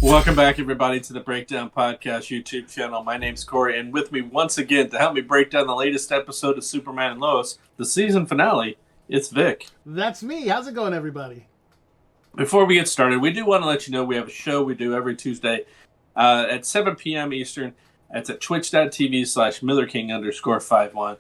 Welcome back, everybody, to the Breakdown Podcast YouTube channel. My name's Corey, and with me once again to help me break down the latest episode of Superman and Lois, the season finale, it's Vic. That's me. How's it going, everybody? Before we get started, we do want to let you know we have a show we do every Tuesday at 7 p.m. Eastern. It's at twitch.tv/MillerKing_51.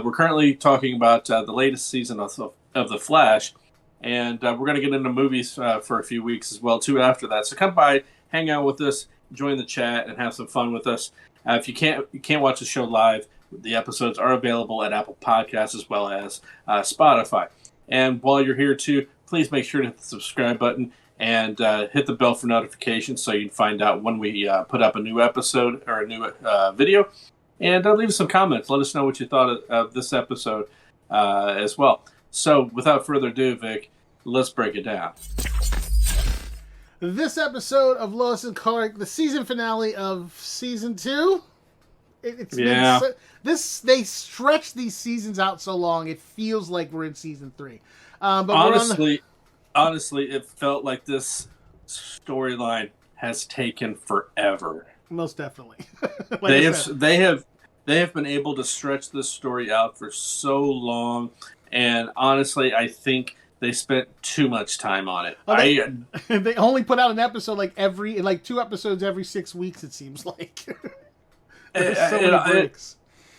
We're currently talking about the latest season of The Flash, and we're going to get into movies for a few weeks as well, too, after that. So come by, hang out with us, join the chat, and have some fun with us. If you can't watch the show live, the episodes are available at Apple Podcasts as well as Spotify. And while you're here, too, please make sure to hit the subscribe button and hit the bell for notifications so you can find out when we put up a new episode or a new video. And leave us some comments. Let us know what you thought of this episode as well. So, without further ado, Vic, let's break it down. This episode of Lois and Clark, the season finale of season 2. They stretch these seasons out so long, it feels like we're in season 3. But honestly, it felt like this storyline has taken forever. Most definitely. They have been able to stretch this story out for so long, and honestly, I think they spent too much time on it. They only put out an episode like 2 episodes every 6 weeks. It seems like. There's so many breaks.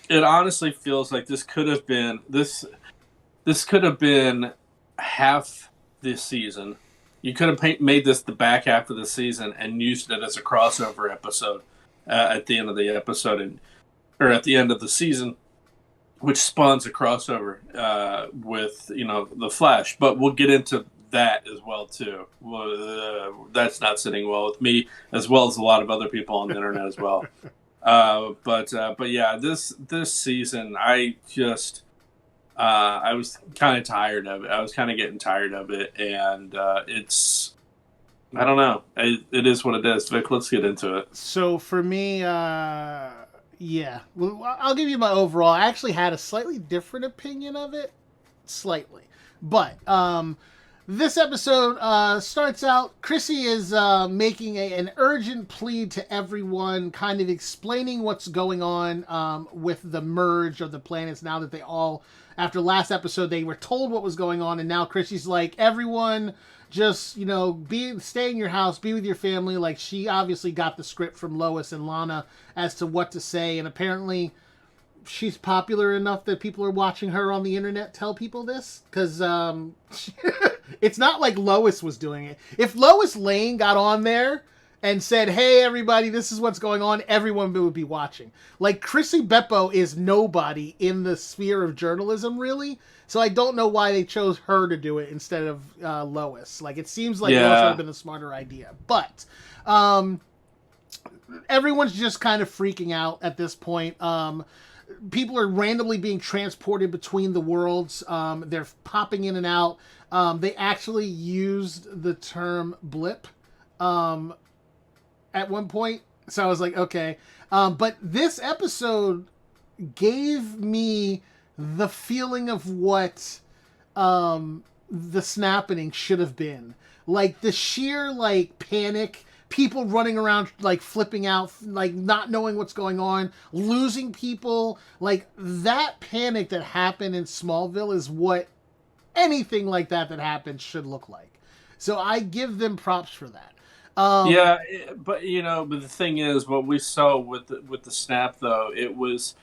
It honestly feels like this could have been half this season. You could have made this the back half of the season and used it as a crossover episode at the end of the episode, or at the end of the season, which spawns a crossover with the Flash. But we'll get into that as well too. That's not sitting well with me, as well as a lot of other people on the internet as well. But yeah, this season I was kind of tired of it. I was kind of getting tired of it, and I don't know. It is what it is. Vic, let's get into it. So for me, yeah. Well, I'll give you my overall. I actually had a slightly different opinion of it. Slightly. But this episode starts out, Chrissy is making an urgent plea to everyone, kind of explaining what's going on with the merge of the planets now that they all, after last episode, they were told what was going on, and now Chrissy's like, everyone just, stay in your house, be with your family. Like, she obviously got the script from Lois and Lana as to what to say, and apparently she's popular enough that people are watching her on the internet tell people this, because it's not like Lois was doing it. If Lois Lane got on there and said, hey, everybody, this is what's going on, everyone would be watching. Like, Chrissy Beppo is nobody in the sphere of journalism, really. So I don't know why they chose her to do it instead of Lois. Like, it seems like Lois would have been a smarter idea. But everyone's just kind of freaking out at this point. People are randomly being transported between the worlds. They're popping in and out. They actually used the term blip at one point. So I was like, okay. But this episode gave me the feeling of what the snapping should have been. Like, the sheer, panic, people running around, flipping out, not knowing what's going on, losing people. Like, that panic that happened in Smallville is what anything like that happened should look like. So I give them props for that. But the thing is, what we saw with the snap, though, it was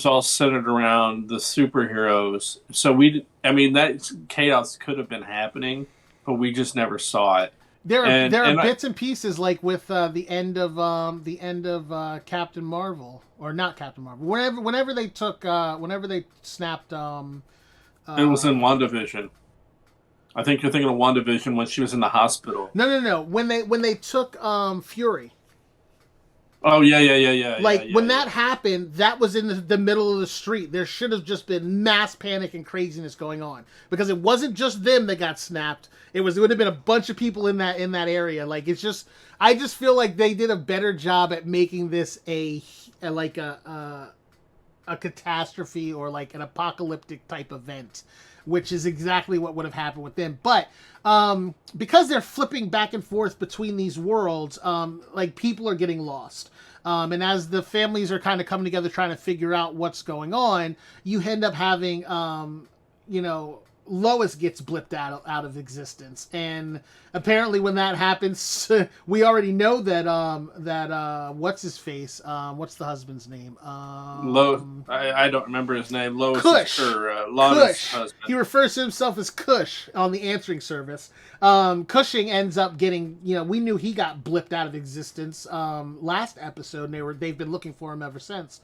all centered around the superheroes. So that chaos could have been happening, but we just never saw it. There are bits and pieces, like with the end of Captain Marvel, or not Captain Marvel. Whenever they snapped. It was in WandaVision. I think you're thinking of WandaVision when she was in the hospital. No. When they took Fury. Oh, yeah. When that happened, that was in the middle of the street. There should have just been mass panic and craziness going on. Because it wasn't just them that got snapped. It would have been a bunch of people in that area. I just feel like they did a better job at making this a a catastrophe or like an apocalyptic type event, which is exactly what would have happened with them. But because they're flipping back and forth between these worlds, like people are getting lost. And as the families are kind of coming together trying to figure out what's going on, you end up having, Lois gets blipped out of existence, and apparently when that happens, we already know that what's his face, what's the husband's name? I don't remember his name. Lois Kush. Lana's Kush. husband. He refers to himself as Kush on the answering service. Cushing ends up getting, we knew he got blipped out of existence last episode, and they've been looking for him ever since.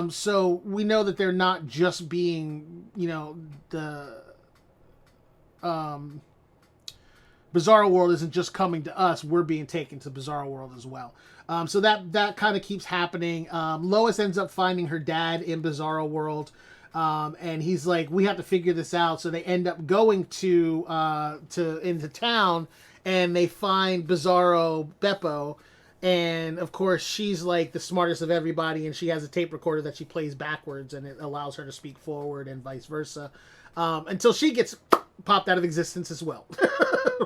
So we know that they're not just being, the Bizarro World isn't just coming to us. We're being taken to Bizarro World as well. So that kind of keeps happening. Lois ends up finding her dad in Bizarro World. And he's like, we have to figure this out. So they end up going into town, and they find Bizarro Beppo. And of course, she's like the smartest of everybody, and she has a tape recorder that she plays backwards, and it allows her to speak forward and vice versa. Until she gets popped out of existence as well.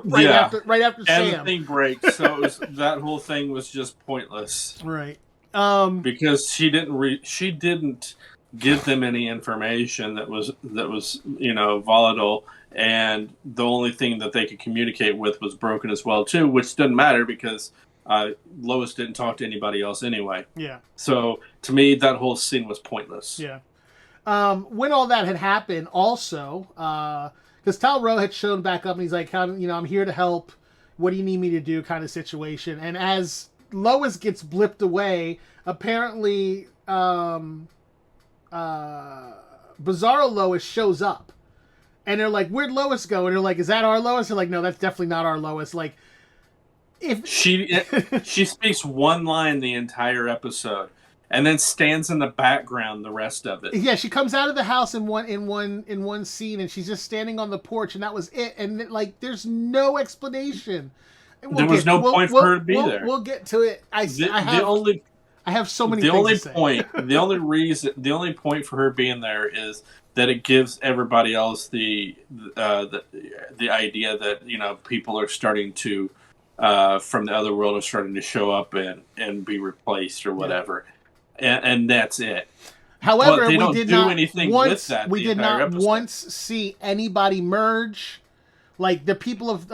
right after Sam. And the thing breaks, so that whole thing was just pointless. Right. Because she didn't give them any information that was volatile, and the only thing that they could communicate with was broken as well too, which doesn't matter because Lois didn't talk to anybody else anyway. Yeah. So to me, that whole scene was pointless. Yeah. When all that had happened, also, because Talro had shown back up, and he's like, I'm here to help. What do you need me to do? Kind of situation. And as Lois gets blipped away, apparently, Bizarro Lois shows up, and they're like, "Where'd Lois go?" And they're like, "Is that our Lois?" They're like, "No, that's definitely not our Lois." Like, if she speaks one line the entire episode, and then stands in the background the rest of it. Yeah, she comes out of the house in one scene, and she's just standing on the porch, and that was it. And like, there's no explanation. There was no point for her to be there. We'll get to it. I have so many. The things only to say. point, the only point for her being there is that it gives everybody else the idea that people are starting to from the other world are starting to show up and be replaced or whatever. Yeah. And that's it. However, we did not once see anybody merge. Like the people of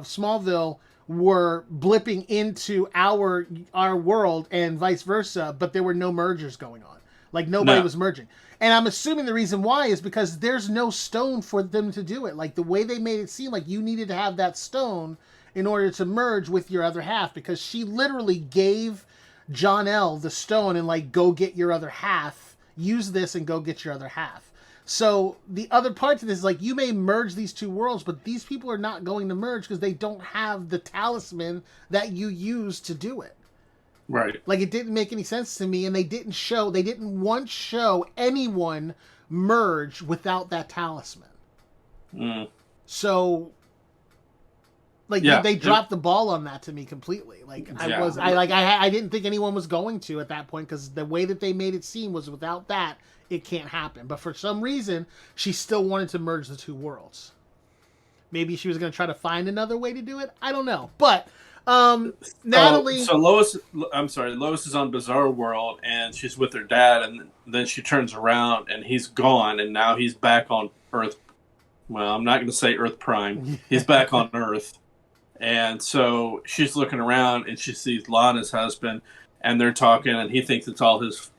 Smallville were blipping into our world and vice versa, but there were no mergers going on. Like nobody was merging. And I'm assuming the reason why is because there's no stone for them to do it. Like the way they made it seem like you needed to have that stone in order to merge with your other half, because she literally gave John-El the stone and like, go get your other half, use this and go get your other half. So the other part to this is like, you may merge these two worlds, but these people are not going to merge because they don't have the talisman that you use to do it. Right. Like, it didn't make any sense to me, and they didn't once show anyone merge without that talisman. Mm. So, like, they dropped the ball on that to me completely. Like, I didn't think anyone was going to at that point, because the way that they made it seem was without that, it can't happen. But for some reason, she still wanted to merge the two worlds. Maybe she was going to try to find another way to do it. I don't know. But Natalie. So Lois is on Bizarro World, and she's with her dad, and then she turns around, and he's gone, and now he's back on Earth. Well, I'm not going to say Earth Prime. He's back on Earth. And so she's looking around, and she sees Lana's husband, and they're talking, and he thinks it's all his,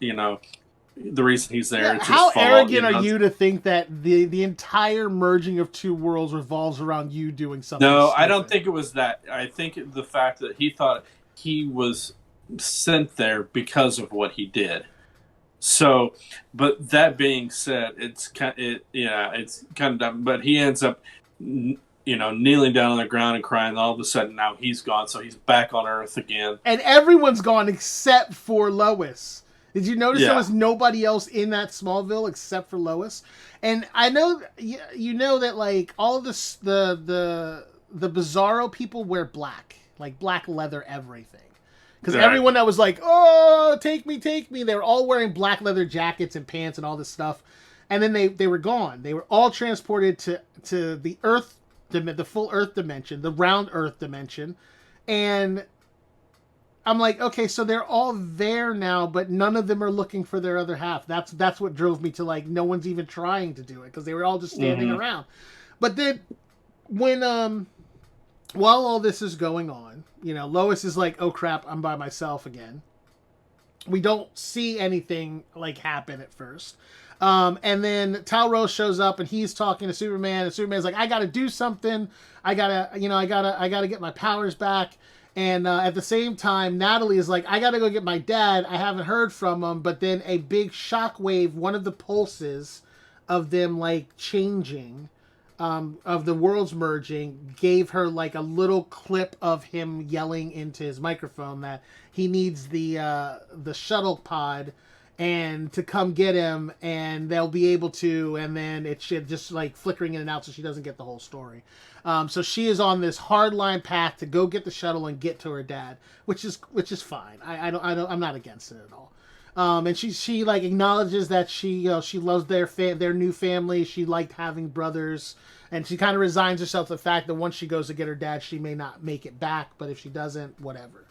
the reason he's there. Yeah, how arrogant are you to think that the entire merging of two worlds revolves around you doing something? No, stupid? I don't think it was that. I think the fact that he thought he was sent there because of what he did. So, but that being said, it's kind of dumb. But he ends up, kneeling down on the ground and crying. All of a sudden, now he's gone, so he's back on Earth again. And everyone's gone except for Lois. Did you notice there was nobody else in that Smallville except for Lois? And I know that like all of this, the Bizarro people wear black, like black leather everything, Because everyone that was like, oh, take me, they were all wearing black leather jackets and pants and all this stuff. And then they were gone. They were all transported to the Earth, the full Earth dimension, the round Earth dimension. And I'm like, okay, so they're all there now, but none of them are looking for their other half. That's what drove me to like, no one's even trying to do it because they were all just standing around. But then when while all this is going on, you know, Lois is like, oh crap, I'm by myself again. We don't see anything like happen at first. And then Tal-Rho shows up and he's talking to Superman, and Superman's like, I gotta do something. I gotta get my powers back. And at the same time, Natalie is like, I gotta go get my dad. I haven't heard from him. But then a big shockwave, one of the pulses of them like changing, of the worlds merging, gave her like a little clip of him yelling into his microphone that he needs the shuttle pod and to come get him, and they'll be able to, and then it should just like flickering in and out so she doesn't get the whole story. So she is on this hardline path to go get the shuttle and get to her dad, which is fine. I'm not against it at all. And she like acknowledges that she loves their new family. She liked having brothers, and she kind of resigns herself to the fact that once she goes to get her dad, she may not make it back. But if she doesn't, whatever.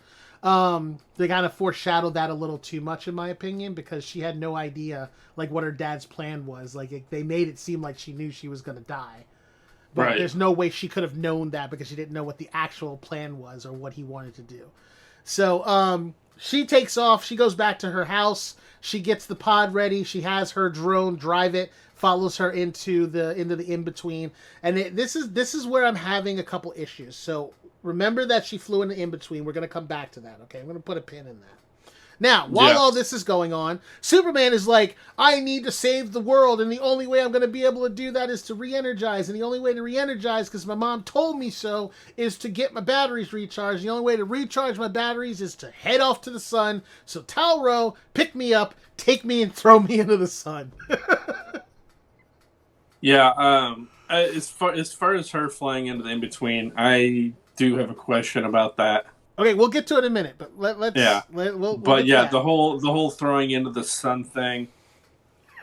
They kind of foreshadowed that a little too much, in my opinion, because she had no idea like what her dad's plan was. Like they made it seem like she knew she was going to die, but there's no way she could have known that because she didn't know what the actual plan was or what he wanted to do. So she takes off. She goes back to her house. She gets the pod ready. She has her drone drive it, follows her into the in-between. And this is where I'm having a couple issues. So remember that she flew in the in-between. We're going to come back to that, okay? I'm going to put a pin in that. Now, while all this is going on, Superman is like, I need to save the world, and the only way I'm going to be able to do that is to re-energize. And the only way to re-energize, because my mom told me so, is to get my batteries recharged. The only way to recharge my batteries is to head off to the sun. So Tal-Rho, pick me up, take me, and throw me into the sun. Yeah, as far as her flying into the in-between, I do have a question about that. Okay, we'll get to it in a minute, but let's. Yeah, we'll but yeah, the whole throwing into the sun thing.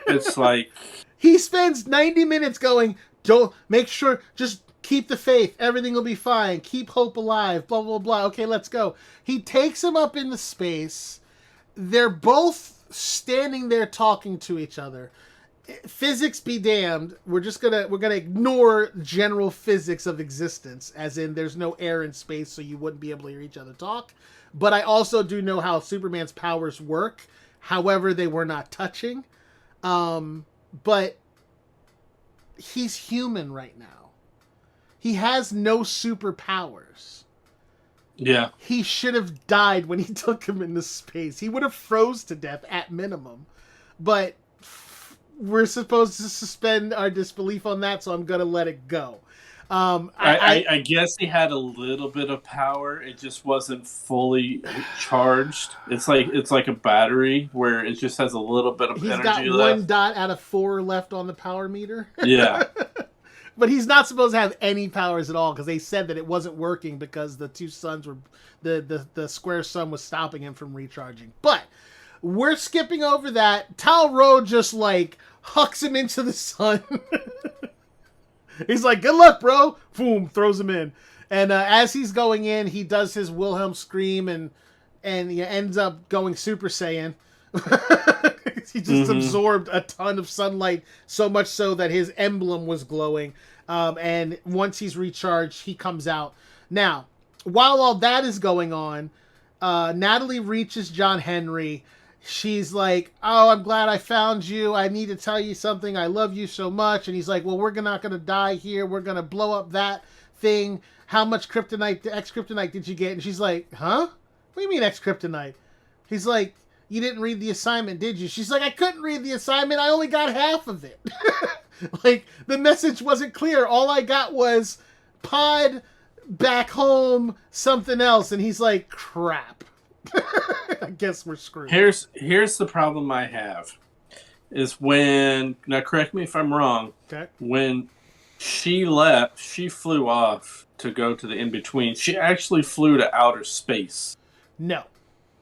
It's like he spends 90 minutes going, "Don't make sure, just keep the faith. Everything will be fine. Keep hope alive." Blah blah blah. Okay, let's go. He takes him up into space. They're both standing there talking to each other. Physics be damned. We're gonna ignore general physics of existence, as in there's no air in space, so you wouldn't be able to hear each other talk. But I also do know how Superman's powers work. However, they were not touching. But he's human right now. He has no superpowers. Yeah. He should have died when he took him into space. He would have froze to death at minimum. But we're supposed to suspend our disbelief on that, so I'm going to let it go. I guess he had a little bit of power. It just wasn't fully charged. It's like a battery where it just has a little bit of energy left. He's got 1 dot out of 4 left on the power meter. Yeah. But he's not supposed to have any powers at all, because they said that it wasn't working because the two suns were the square sun was stopping him from recharging. But we're skipping over that. Tal-Rho just like hucks him into the sun. He's like, good luck, bro. Boom, throws him in. And as he's going in, he does his Wilhelm scream and he ends up going Super Saiyan. He just absorbed a ton of sunlight, so much so that his emblem was glowing. And once he's recharged, he comes out. Now, while all that is going on, Natalie reaches John Henry. She's like, oh, I'm glad I found you. I need to tell you something. I love you so much. And he's like, well, we're not going to die here. We're going to blow up that thing. How much kryptonite, X-kryptonite did you get? And she's like, huh? What do you mean X-kryptonite? He's like, you didn't read the assignment, did you? She's like, I couldn't read the assignment. I only got half of it. Like, the message wasn't clear. All I got was pod, back home, something else. And he's like, crap. I guess we're screwed. Here's the problem I have. Is when, now correct me if I'm wrong, okay, when she left, she flew off to go to the in-between. She actually flew to outer space. No.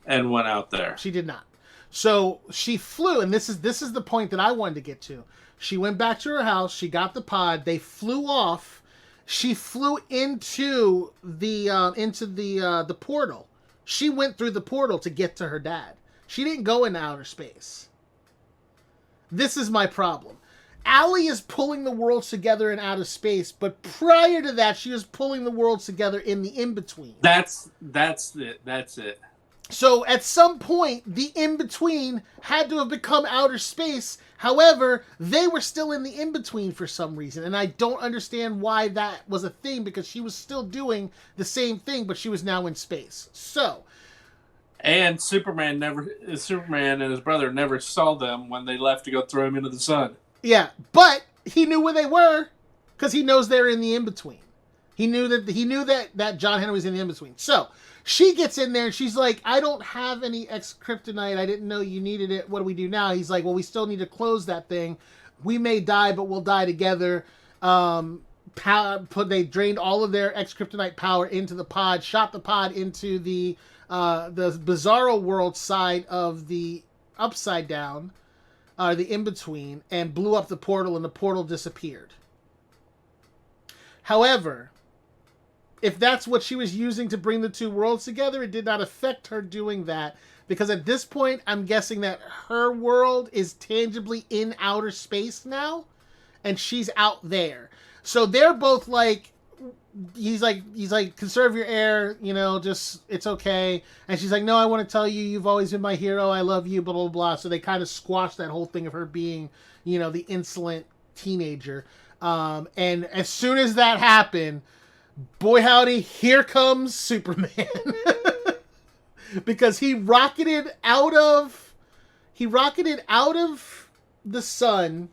and went out there. She did not. So she flew, and this is the point that I wanted to get to. She went back to her house. She got the pod. They flew off. She flew into the portal. She went through the portal to get to her dad. She didn't go into outer space. This is my problem. Allie is pulling the worlds together in outer space, but prior to that, she was pulling the worlds together in the in-between. That's it. So at some point, the in-between had to have become outer space. However, they were still in the in-between for some reason. And I don't understand why that was a thing, because she was still doing the same thing, but she was now in space. So... And Superman and his brother never saw them when they left to go throw him into the sun. Yeah, but he knew where they were, because he knows they're in the in-between. He knew that John Henry was in the in-between. So... she gets in there and she's like, I don't have any X-kryptonite. I didn't know you needed it. What do we do now? He's like, well, we still need to close that thing. We may die, but we'll die together. They drained all of their X-kryptonite power into the pod, shot the pod into the Bizarro World side of the Upside Down, the in-between, and blew up the portal, and the portal disappeared. However... if that's what she was using to bring the two worlds together, it did not affect her doing that. Because at this point, I'm guessing that her world is tangibly in outer space now. And she's out there. So they're both like... He's like, conserve your air, just, it's okay. And she's like, no, I want to tell you, you've always been my hero. I love you, blah, blah, blah. So they kind of squash that whole thing of her being, the insolent teenager. And as soon as that happened... boy howdy, here comes Superman. Because he rocketed out of the sun,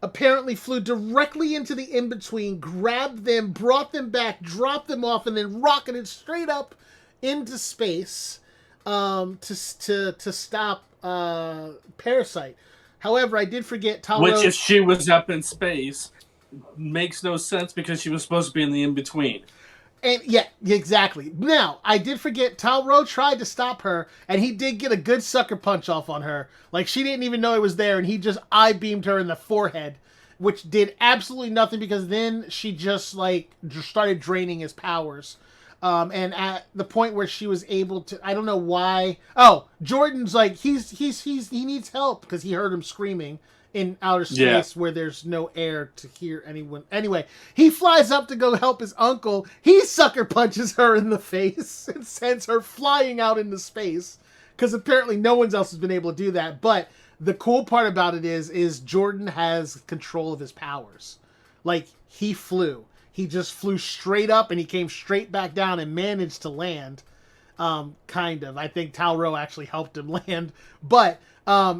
apparently flew directly into the in-between, grabbed them, brought them back, dropped them off, and then rocketed straight up into space to stop Parasite. However, I did forget Tal Which, Rho, if she was up in space, makes no sense because she was supposed to be in the in-between. And yeah, exactly. Now, I did forget Tal Rho tried to stop her, and he did get a good sucker punch off on her. Like, she didn't even know it was there, and he just eye-beamed her in the forehead, which did absolutely nothing, because then she just started draining his powers. And at the point where she was able to, I don't know why. Oh, Jordan's like, he needs help, because he heard him screaming in outer space where there's no air to hear anyone. Anyway, he flies up to go help his uncle. He sucker punches her in the face and sends her flying out into space, because apparently no one else has been able to do that. But the cool part about it is Jordan has control of his powers. Like, he flew. He just flew straight up, and he came straight back down and managed to land. Kind of. I think Tal Rho actually helped him land. But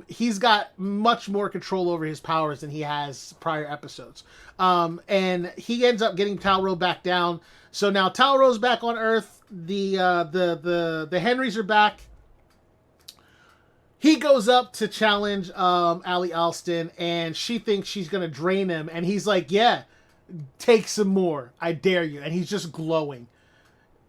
he's got much more control over his powers than he has prior episodes. And he ends up getting Tal Rho back down. So now Tal Rho's back on Earth. The Henrys are back. He goes up to challenge Allie Alston, and she thinks she's going to drain him. And he's like, yeah, take some more. I dare you. And he's just glowing.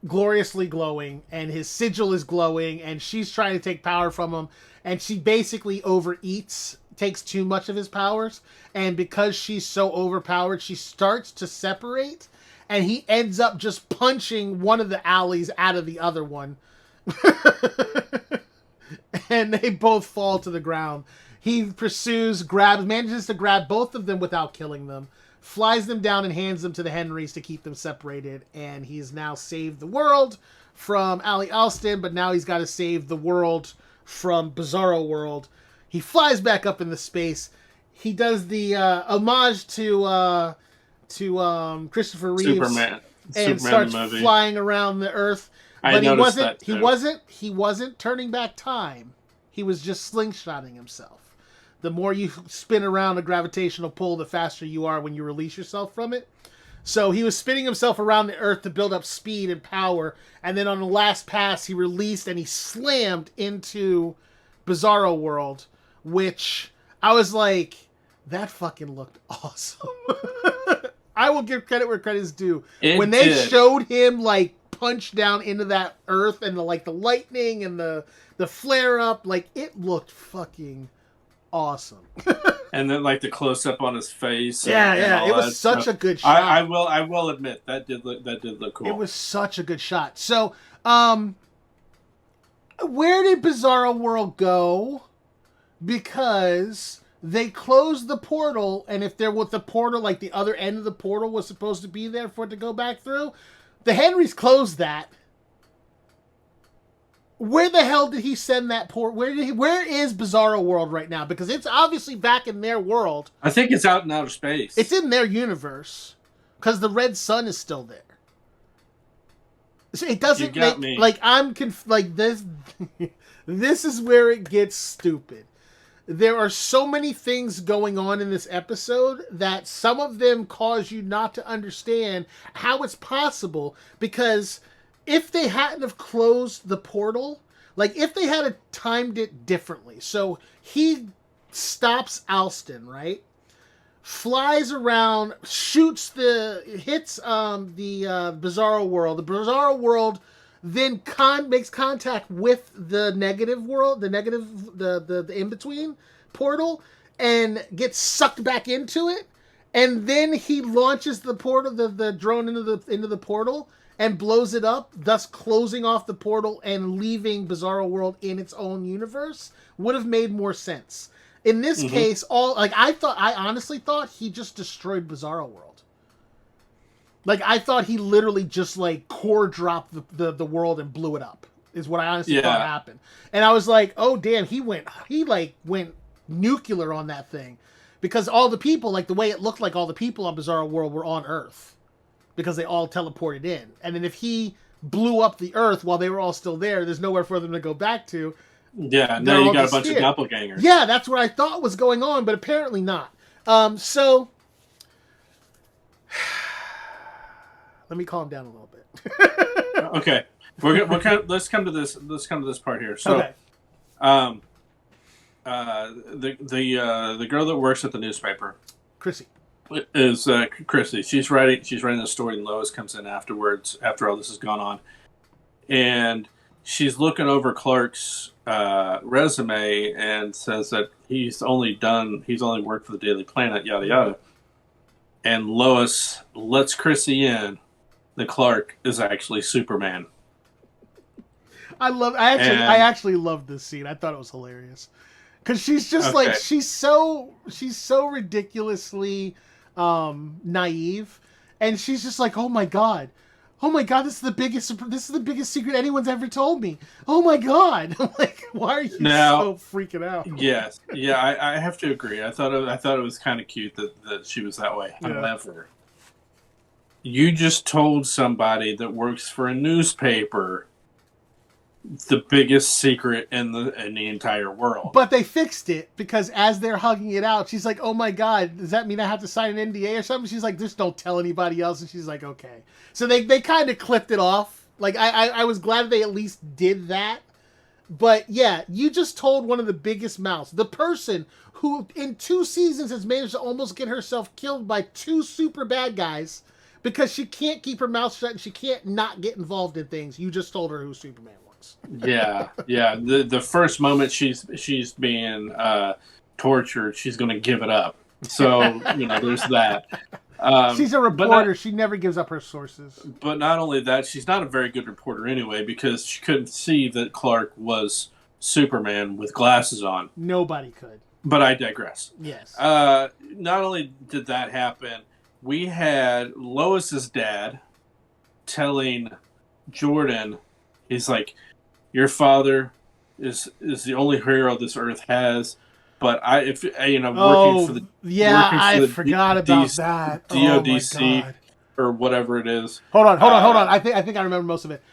Gloriously glowing. And his sigil is glowing. And she's trying to take power from him. And she basically overeats, takes too much of his powers. And because she's so overpowered, she starts to separate. And he ends up just punching one of the Allies out of the other one. And they both fall to the ground. He manages to grab both of them without killing them, flies them down and hands them to the Henrys to keep them separated. And he's now saved the world from Allie Alston, but now he's got to save the world from Bizarro World. He flies back up into space. He does the homage to Christopher Reeves, Superman starts movie. Flying around the Earth. But he wasn't turning back time. He was just slingshotting himself. The more you spin around a gravitational pull, the faster you are when you release yourself from it. So he was spinning himself around the Earth to build up speed and power. And then on the last pass, he released and he slammed into Bizarro World, which I was like, that fucking looked awesome. I will give credit where credit is due. When they showed him like punch down into that earth and the lightning and the flare up, like it looked fucking awesome. And then like the close up on his face. Yeah, it was such a good shot. I will admit that did look cool. It was such a good shot. So, where did Bizarro World go? Because they closed the portal, and if there was the portal, like the other end of the portal was supposed to be there for it to go back through, the Henrys closed that. Where the hell did he send that port? Where is Bizarro World right now? Because it's obviously back in their world. I think it's out in outer space. It's in their universe. Because the red sun is still there. So it doesn't make me. Like like this. This is where it gets stupid. There are so many things going on in this episode that some of them cause you not to understand how it's possible, because if they hadn't have closed the portal, like if they had timed it differently, so he stops Alston, right? Flies around, hits the Bizarro World. The Bizarro World then makes contact with the negative world, the in-between portal, and gets sucked back into it. And then he launches the portal, the drone into the portal, and blows it up, thus closing off the portal and leaving Bizarro World in its own universe. Would have made more sense. In this case, I honestly thought he just destroyed Bizarro World. Like, I thought he literally just, like, core dropped the world and blew it up, is what I honestly thought happened. And I was like, oh, damn, he went nuclear on that thing. Because all the people, like, the way it looked like all the people on Bizarro World were on Earth. Because they all teleported in. And then if he blew up the Earth while they were all still there, there's nowhere for them to go back to. Yeah, now you got a bunch of doppelgangers. Yeah, that's what I thought was going on, but apparently not. So... Let me calm down a little bit. Okay, let's come to this part here. So, okay. The girl that works at the newspaper, Chrissy, is Chrissy. She's writing the story, and Lois comes in afterwards after all this has gone on, and she's looking over Clark's resume and says that he's only worked for the Daily Planet, yada yada. And Lois lets Chrissy in that Clark is actually Superman. I actually loved this scene. I thought it was hilarious. Cause she's just like, she's so ridiculously naive, and she's just like, oh my god, this is the biggest secret anyone's ever told me. Oh my god. I'm like, why are you so freaking out? Yes. Yeah, I have to agree. I thought it was kind of cute that she was that way. Yeah. However, you just told somebody that works for a newspaper the biggest secret in the entire world. But they fixed it, because as they're hugging it out, she's like, oh my god, does that mean I have to sign an NDA or something? She's like, just don't tell anybody else. And she's like, okay. So they kind of clipped it off. Like, I was glad they at least did that. But yeah, you just told one of the biggest mouths. The person who in 2 seasons has managed to almost get herself killed by 2 super bad guys because she can't keep her mouth shut and she can't not get involved in things. You just told her who Superman was. Yeah. The first moment she's being tortured, she's going to give it up. So, there's that. She's a reporter. She never gives up her sources. But not only that, she's not a very good reporter anyway, because she couldn't see that Clark was Superman with glasses on. Nobody could. But I digress. Yes. Not only did that happen, we had Lois's dad telling Jordan, he's like, your father is the only hero this earth has. But I forgot about that. DODC or whatever it is. Hold on. I think I remember most of it.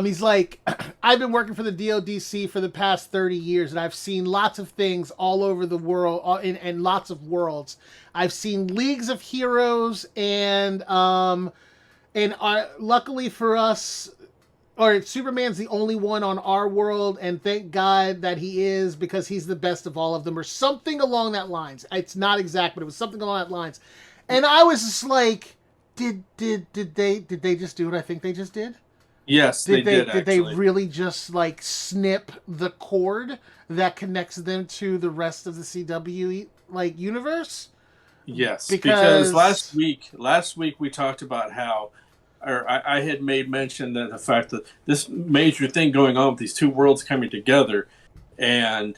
He's like, I've been working for the DODC for the past 30 years, and I've seen lots of things all over the world, in lots of worlds. I've seen leagues of heroes, and luckily for us, Superman's the only one on our world, and thank God that he is, because he's the best of all of them, or something along that lines. It's not exact, but it was something along that lines. And I was just like, did they just do what I think they just did? Yes, they did Did they actually. really just like snip the cord that connects them to the rest of the CW like universe? Yes, because Because last week we talked about how, or I had made mention that the fact that this major thing going on with these two worlds coming together, and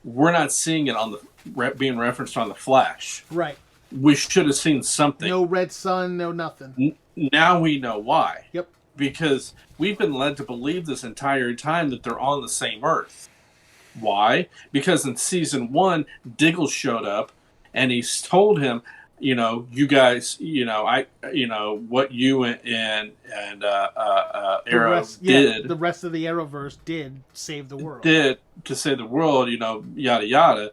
we're not seeing it on the being referenced on the Flash. right, We should have seen something. no red sun, no nothing. Now we know why, Yep. because we've been led to believe this entire time that they're on the same Earth. Why? Because in season one, Diggle showed up and he's told him, you guys, what you and Arrow The did rest of the Arrowverse did save the world. did to save the world, yada yada.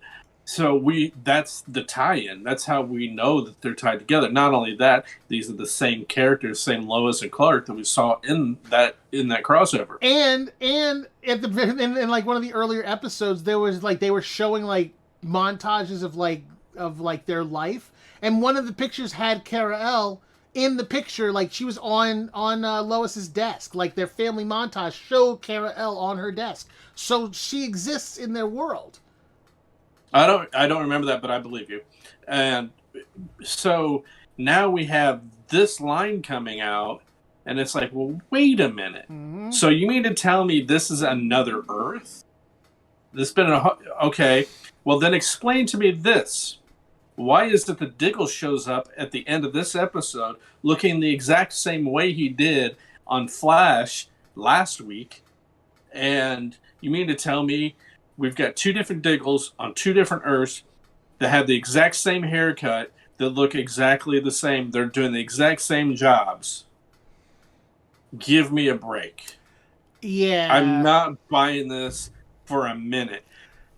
So that's the tie-in. That's how we know that they're tied together. Not only that, these are the same characters, same Lois and Clark that we saw in that crossover. And at the in like one of the earlier episodes, there was like they were showing like montages of like their life, and one of the pictures had Kara-El in the picture, like she was on Lois's desk, like their family montage showed Kara-El on her desk, so she exists in their world. I don't remember that, but I believe you. And so now we have this line coming out, and it's like, well, wait a minute. Mm-hmm. So you mean to tell me this is another Earth? This been okay. Well, then explain to me this. Why is it that Diggle shows up at the end of this episode looking the exact same way he did on Flash last week? And you mean to tell me we've got two different Diggles on two different Earths that have the exact same haircut, that look exactly the same. They're doing the exact same jobs. Give me a break. Yeah, I'm not buying this for a minute.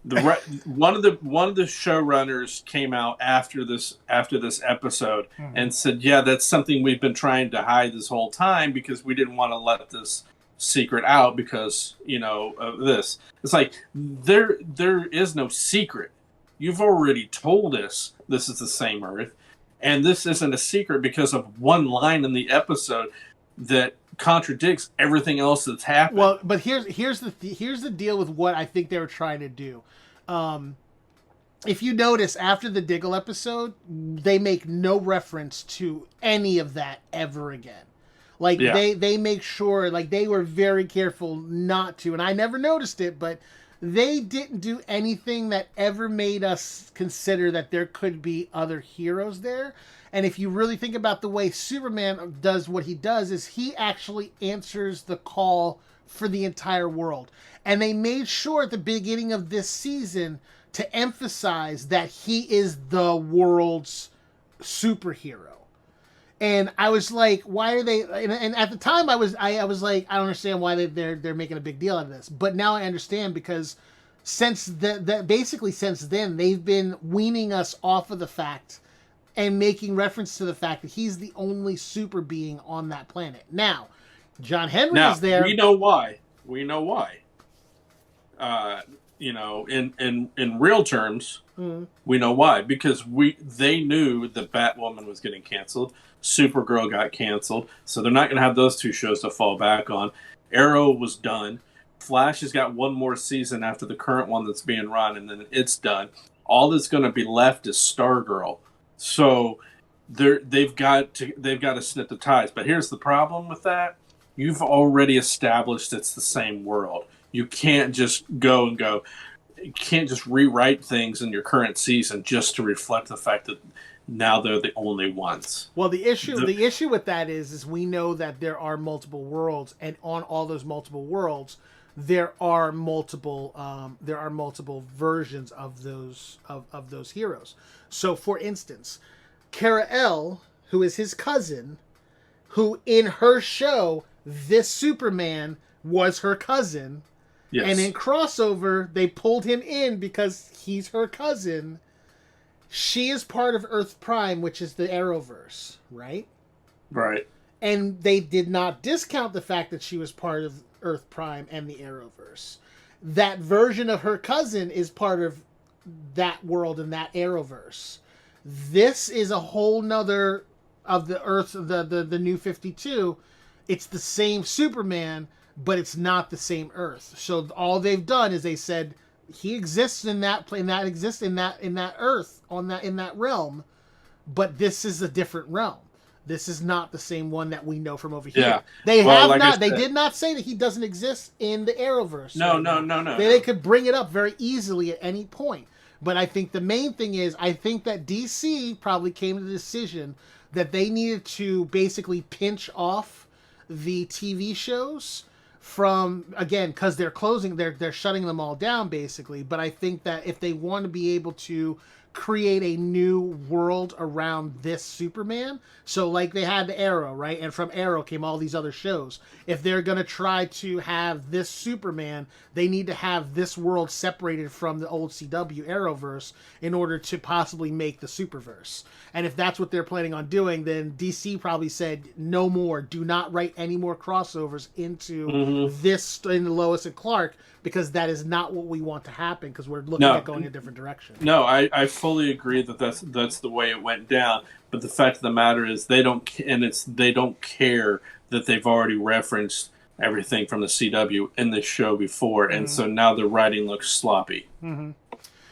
One of the showrunners came out after this episode and said, "Yeah, that's something we've been trying to hide this whole time because we didn't want to let this secret out because of this." It's like there is no secret. You've already told us this is the same Earth, and this isn't a secret because of one line in the episode that contradicts everything else that's happened. Well, but here's the deal with what I think they were trying to do. If you notice, after the Diggle episode, they make no reference to any of that ever again. Like they make sure, like they were very careful not to, and I never noticed it, but they didn't do anything that ever made us consider that there could be other heroes there. And if you really think about the way Superman does what he does, is he actually answers the call for the entire world. And they made sure at the beginning of this season to emphasize that he is the world's superhero. And I was like, why are they? And at the time, I was like, I don't understand why they're making a big deal out of this. But now I understand, because since basically since then, they've been weaning us off of the fact and making reference to the fact that he's the only super being on that planet. Now, John Henry is there. We know why. In real terms, we know why, because they knew that Batwoman was getting canceled. Supergirl got canceled, so they're not going to have those two shows to fall back on. Arrow was done. Flash has got one more season after the current one that's being run, and then it's done. All that's going to be left is Stargirl. So they've got to snip the ties. But here's the problem with that: you've already established it's the same world. You can't just go. You can't just rewrite things in your current season just to reflect the fact that now they're the only ones. Well, the issue with that is we know that there are multiple worlds, and on all those multiple worlds, there are multiple versions of those heroes. So, for instance, Kara-El, who is his cousin, who in her show, this Superman was her cousin. Yes. And in crossover, they pulled him in because he's her cousin. She is part of Earth Prime, which is the Arrowverse, right? Right. And they did not discount the fact that she was part of Earth Prime and the Arrowverse. That version of her cousin is part of that world and that Arrowverse. This is a whole nother of the Earth, the New 52, it's the same Superman, but it's not the same Earth. So all they've done is they said he exists in that plane, that exists in that Earth, on that, in that realm, but this is a different realm. This is not the same one that we know from over here. Yeah. They Well, have like I not. said- They did not say that he doesn't exist in the Arrowverse. No, right no, now. no. They could bring it up very easily at any point. But I think the main thing is, I think that DC probably came to the decision that they needed to basically pinch off the TV shows from, again, because they're closing, they're shutting them all down basically. But I think that if they want to be able to create a new world around this Superman, so like they had the Arrow, right, and from Arrow came all these other shows. If they're gonna try to have this Superman, they need to have this world separated from the old CW Arrowverse in order to possibly make the Superverse. And if that's what they're planning on doing, then DC probably said no more, do not write any more crossovers into this, in Lois and Clark, because that is not what we want to happen, because we're looking at going a different direction. No, I fully agree that that's the way it went down. But the fact of the matter is, they don't care that they've already referenced everything from the CW in this show before, and so now the writing looks sloppy.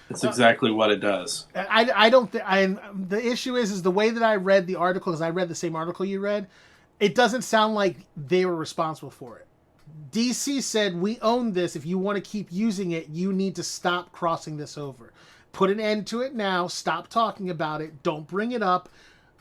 It's exactly what it does. I don't think the issue is the way that I read the article, because I read the same article you read. It doesn't sound like they were responsible for it. DC said, we own this. If you want to keep using it, you need to stop crossing this over. Put an end to it now. Stop talking about it. Don't bring it up.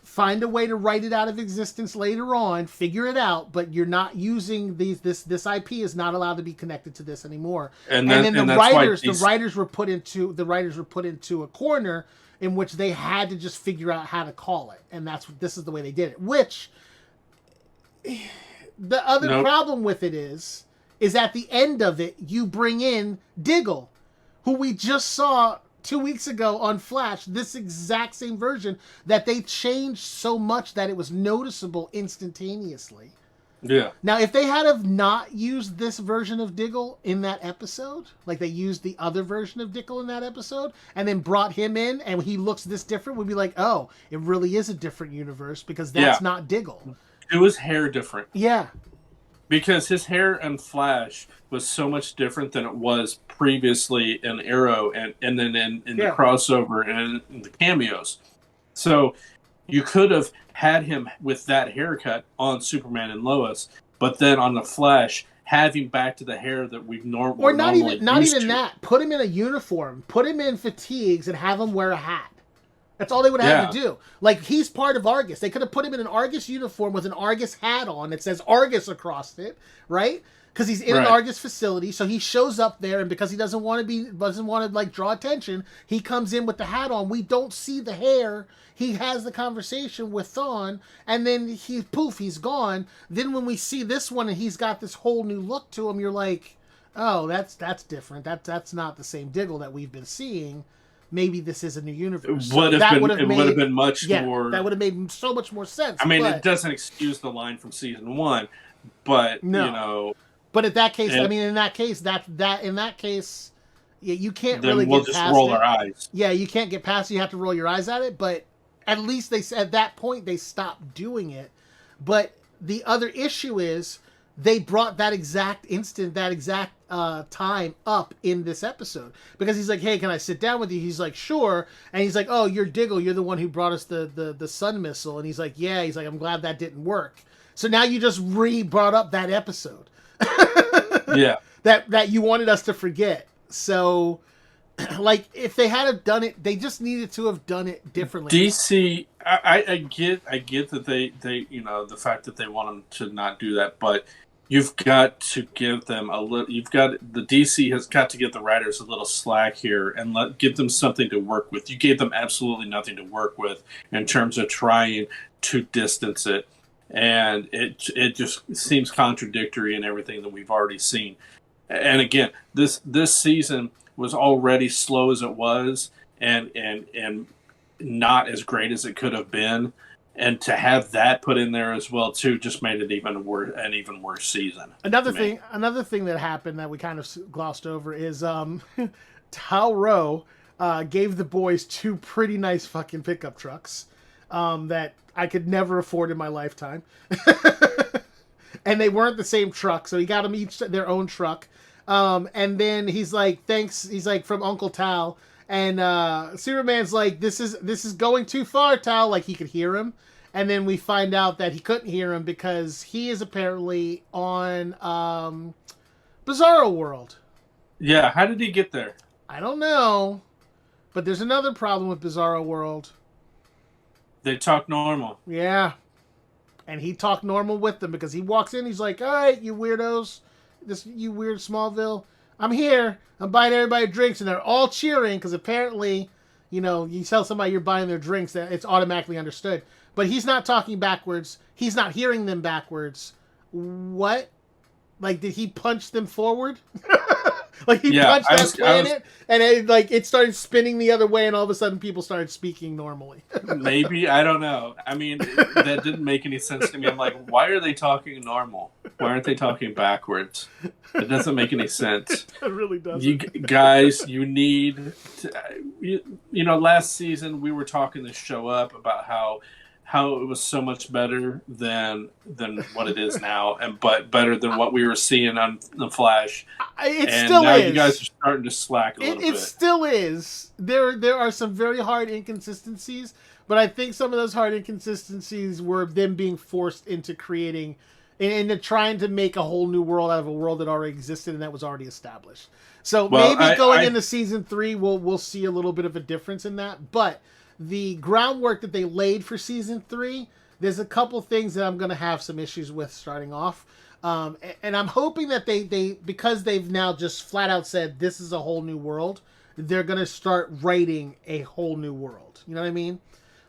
Find a way to write it out of existence later on. Figure it out. But you're not using these. This IP is not allowed to be connected to this anymore. And then the writers were put into a corner in which they had to just figure out how to call it. And this is the way they did it. Which the other problem with it is at the end of it, you bring in Diggle, who we just saw 2 weeks ago on Flash, this exact same version that they changed so much that it was noticeable instantaneously. Yeah. Now, if they had have not used this version of Diggle in that episode, like they used the other version of Diggle in that episode, and then brought him in and he looks this different, we'd be like, oh, it really is a different universe, because that's not Diggle. It was hair different. Yeah. Because his hair in Flash was so much different than it was previously in Arrow and then in the crossover and in the cameos. So you could have had him with that haircut on Superman and Lois, but then on the Flash, have him back to the hair that we've normally or not even that. Put him in a uniform. Put him in fatigues and have him wear a hat. That's all they would have to do. Like, he's part of Argus. They could have put him in an Argus uniform with an Argus hat on that says Argus across it, right? Because he's in an Argus facility, so he shows up there, and because he doesn't want to like draw attention, he comes in with the hat on. We don't see the hair. He has the conversation with Thawne, and then he's gone. Then when we see this one, and he's got this whole new look to him, you're like, oh, that's different. That's not the same Diggle that we've been seeing. Maybe this is a new universe. It would have been much more. That would have made so much more sense. I mean, it doesn't excuse the line from season 1, but you know. But in that case, in that case, you can't really we'll get just past roll it. our eyes. Yeah, you can't get past it. You have to roll your eyes at it. But at least at that point they stopped doing it. But the other issue is they brought that exact time up in this episode, because he's like, hey, can I sit down with you? He's like, sure. And he's like, oh, you're Diggle, you're the one who brought us the sun missile. And he's like, yeah. He's like, I'm glad that didn't work. So now you just brought up that episode yeah, that you wanted us to forget. So like, if they had done it, they just needed to have done it differently. DC, I get that they the fact that they want them to not do that, but you've got to give them the DC has got to give the writers a little slack here and give them something to work with. You gave them absolutely nothing to work with in terms of trying to distance it. And it just seems contradictory in everything that we've already seen. And again, this season was already slow as it was and not as great as it could have been. And to have that put in there as well too just made it even worse season. Another thing that happened that we kind of glossed over is Tao gave the boys 2 pretty nice fucking pickup trucks that I could never afford in my lifetime. and they weren't the same truck, so he got them each their own truck. And then he's like, thanks. He's like, from Uncle Tal. And Superman's like, this is going too far, Tal. Like, he could hear him. And then we find out that he couldn't hear him because he is apparently on Bizarro World. Yeah, how did he get there? I don't know. But there's another problem with Bizarro World. They talk normal. Yeah. And he talked normal with them because he walks in, he's like, all right, you weirdos, you weird Smallville, I'm here. I'm buying everybody drinks, and they're all cheering because apparently, you tell somebody you're buying their drinks, that it's automatically understood. But he's not talking backwards. He's not hearing them backwards. What? Like, did he punch them forward? Like, he punched that planet, and it started spinning the other way, and all of a sudden people started speaking normally. Maybe. I don't know. I mean, that didn't make any sense to me. I'm like, why are they talking normal? Why aren't they talking backwards? It doesn't make any sense. It really doesn't. You guys, you need to... last season we were talking this show up about how it was so much better than what it is now, but better than what we were seeing on The Flash. It still is. You guys are starting to slack a little bit. It still is. There are some very hard inconsistencies, but I think some of those hard inconsistencies were them being forced into creating, into trying to make a whole new world out of a world that already existed and that was already established. So maybe going into season 3, we'll see a little bit of a difference in that, but the groundwork that they laid for season 3, there's a couple things that I'm going to have some issues with starting off. And I'm hoping that they because they've now just flat out said this is a whole new world, they're going to start writing a whole new world. You know what I mean?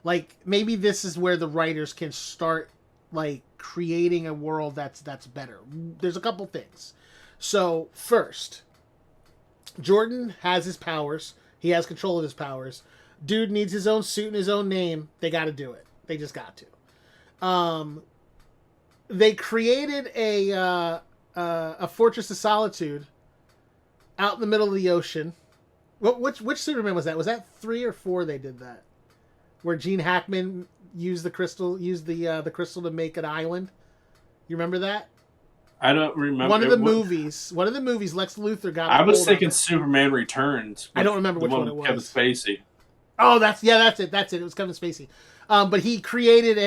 Like, maybe this is where the writers can start, like, creating a world that's better. There's a couple things. So, first, Jordan has his powers. He has control of his powers. Dude needs his own suit and his own name. They got to do it. They just got to. They created a Fortress of Solitude out in the middle of the ocean. Which Superman was that? Was that 3 or 4? They did that, where Gene Hackman used the crystal to make an island. You remember that? I don't remember. One of the movies, Lex Luthor got. I was thinking Superman Returns. I don't remember which one it was. Kevin Spacey. Oh, that's it. It was Kevin Spacey. But he created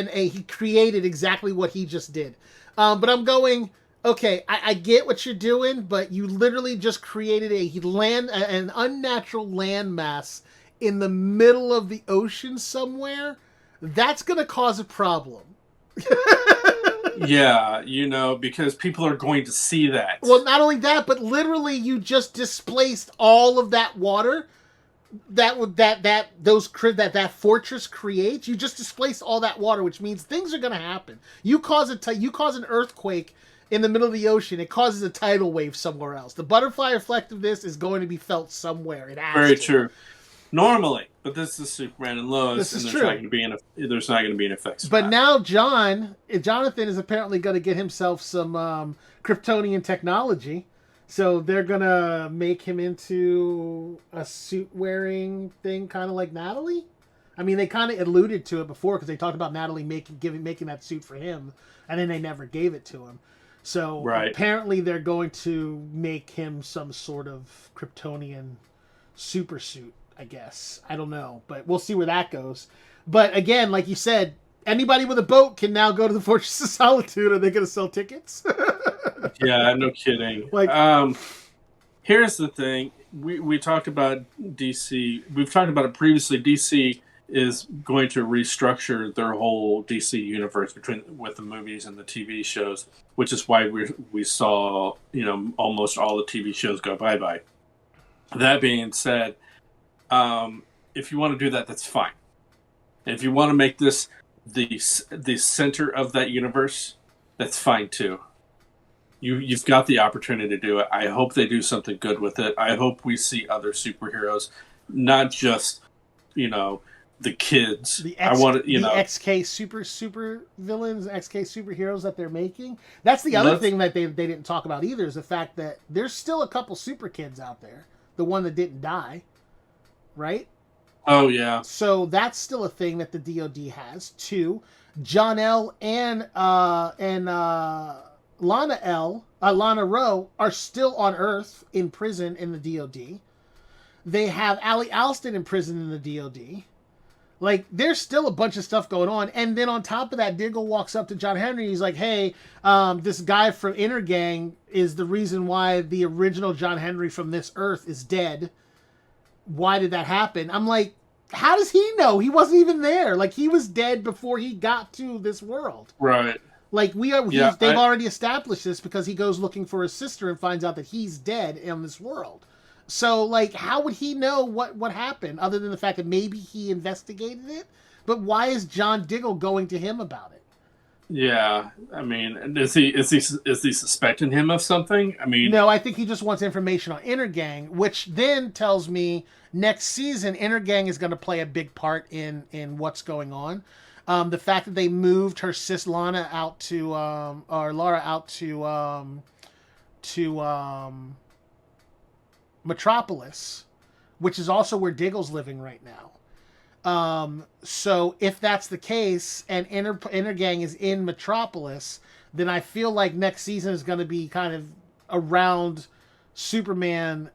exactly what he just did. But I'm going, okay, I get what you're doing, but you literally just created an unnatural landmass in the middle of the ocean somewhere. That's going to cause a problem. Yeah, because people are going to see that. Well, not only that, but literally you just displaced all of that water that fortress creates. You just displaced all that water, which means things are going to happen. You cause an earthquake in the middle of the ocean, it causes a tidal wave somewhere else. The butterfly effect of this is going to be felt somewhere. It has Very to. True. Normally, but this is Superman and Lois, This is and true. There's not going to be an effect. But now Jonathan is apparently going to get himself some Kryptonian technology. So they're going to make him into a suit-wearing thing, kind of like Natalie. I mean, they kind of alluded to it before because they talked about Natalie making that suit for him, and then they never gave it to him. So apparently they're going to make him some sort of Kryptonian super suit, I guess. I don't know, but we'll see where that goes. But again, like you said, anybody with a boat can now go to the Fortress of Solitude. Are they going to sell tickets? Yeah, no kidding. Here's the thing. We talked about DC. We've talked about it previously. DC is going to restructure their whole DC universe with the movies and the TV shows, which is why we saw almost all the TV shows go bye-bye. That being said, if you want to do that, that's fine. And if you want to make this the center of that universe, that's fine too. You've got the opportunity to do it. I hope they do something good with it. I hope we see other superheroes, not just the kids. I want the XK super villains, XK superheroes that they're making. That's the other thing that they didn't talk about either, is the fact that there's still a couple super kids out there. The one that didn't die, right? Oh yeah. So that's still a thing that the DoD has too. John L. and Lana Rowe are still on Earth in prison in the DoD. They have Ali Alston in prison in the DoD. Like, there's still a bunch of stuff going on. And then on top of that, Diggle walks up to John Henry. He's like, hey, this guy from Inner Gang is the reason why the original John Henry from this Earth is dead. Why did that happen? I'm like, how does he know? He wasn't even there. Like, he was dead before he got to this world. Right. Like, they've already established this because he goes looking for his sister and finds out that he's dead in this world. So, like, how would he know what happened other than the fact that maybe he investigated it? But why is John Diggle going to him about it? Yeah, I mean, is he suspecting him of something? I mean, no, I think he just wants information on Inner Gang, which then tells me next season Inner Gang is going to play a big part in what's going on. The fact that they moved her sis Lana out to or Laura out to Metropolis, which is also where Diggle's living right now. So if that's the case and Inner Gang is in Metropolis, then I feel like next season is going to be kind of around Superman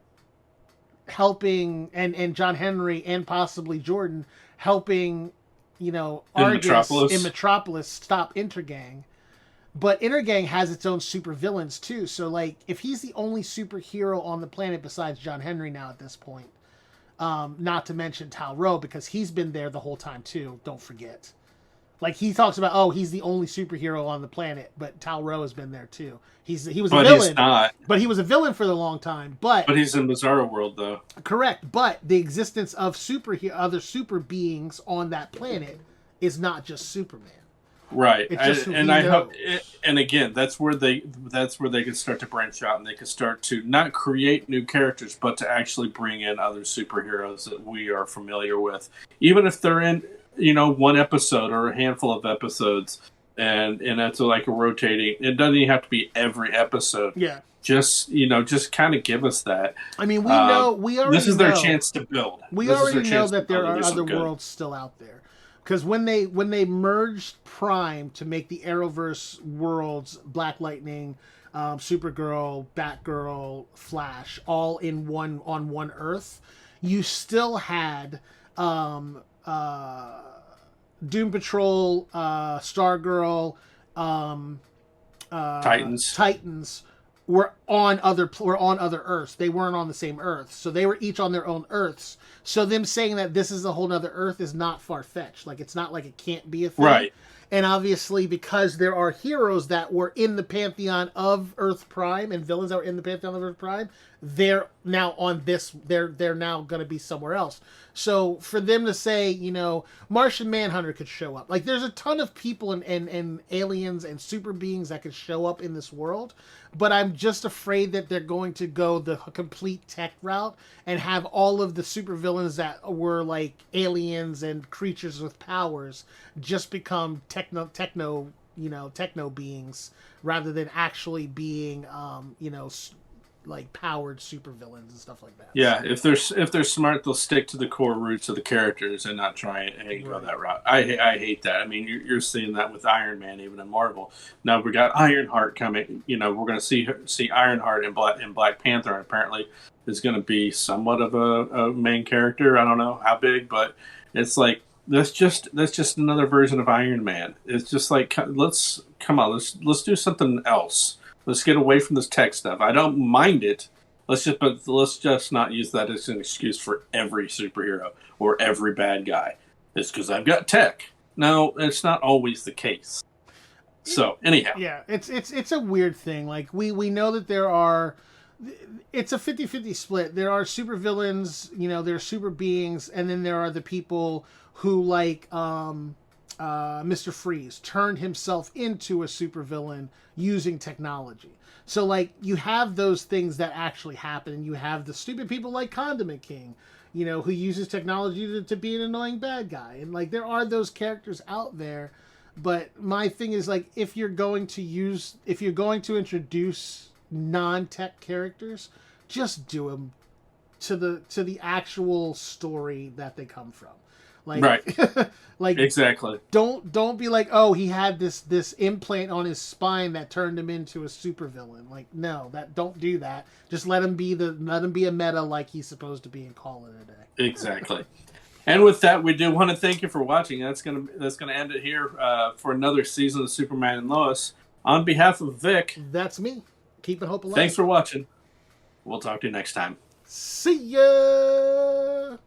helping and John Henry and possibly Jordan helping, Argus in Metropolis stop Inner Gang. But Inner Gang has its own supervillains too. So, like, if he's the only superhero on the planet besides John Henry now at this point, not to mention Tal Rowe, because he's been there the whole time too, don't forget. Like, he talks about, he's the only superhero on the planet, but Tal Rowe has been there too. He was a villain. He's not. But he was a villain for a long time. But he's in Bizarro World, though. Correct. But the existence of other super beings on that planet is not just Superman. Right, and again, that's where they can start to branch out, and they can start to not create new characters, but to actually bring in other superheroes that we are familiar with, even if they're in one episode or a handful of episodes, and it's like a rotating. It doesn't even have to be every episode. Yeah. Just kind of give us that. I mean, we already this is their chance to build. We already know that there are other worlds still out there. Because when they merged Prime to make the Arrowverse worlds, Black Lightning, Supergirl, Batgirl, Flash, all in on one Earth, you still had Doom Patrol, Stargirl, Titans were on other Earths. They weren't on the same Earth, so they were each on their own Earths. So them saying that this is a whole other Earth is not far-fetched. Like, it's not like it can't be a thing. Right. And obviously, because there are heroes that were in the pantheon of Earth Prime and villains that were in the pantheon of Earth Prime, they're now on this. They're now going to be somewhere else. So for them to say, Martian Manhunter could show up. Like, there's a ton of people and aliens and super beings that could show up in this world. But I'm just afraid that they're going to go the complete tech route and have all of the supervillains that were like aliens and creatures with powers just become techno beings rather than actually being like powered supervillains and stuff like that. Yeah, if they're smart, they'll stick to the core roots of the characters and not try and go that route. I hate that. I mean, you're seeing that with Iron Man, even in Marvel. Now we got Ironheart coming. We're going to see Ironheart in Black Panther. And apparently, is going to be somewhat of a main character. I don't know how big, but it's like that's just another version of Iron Man. It's just like let's do something else. Let's get away from this tech stuff. I don't mind it. Let's just not use that as an excuse for every superhero or every bad guy. It's because I've got tech. No, it's not always the case. So anyhow, yeah, it's a weird thing. Like we know that there are. It's a 50-50 split. There are supervillains, there are super beings, and then there are the people who like Mr. Freeze turned himself into a supervillain using technology. So, like, you have those things that actually happen, and you have the stupid people like Condiment King, who uses technology to be an annoying bad guy. And, like, there are those characters out there, but my thing is, like, if you're going to introduce non-tech characters, just do them to the actual story that they come from. Like, Right. like Exactly. don't be like, oh, he had this implant on his spine that turned him into a supervillain. Like, no, don't do that. Just let him be a meta like he's supposed to be and call it a day. Exactly. And with that, we do want to thank you for watching. That's gonna end it here for another season of Superman and Lois. On behalf of Vic, that's me. Keeping hope alive. Thanks for watching. We'll talk to you next time. See ya.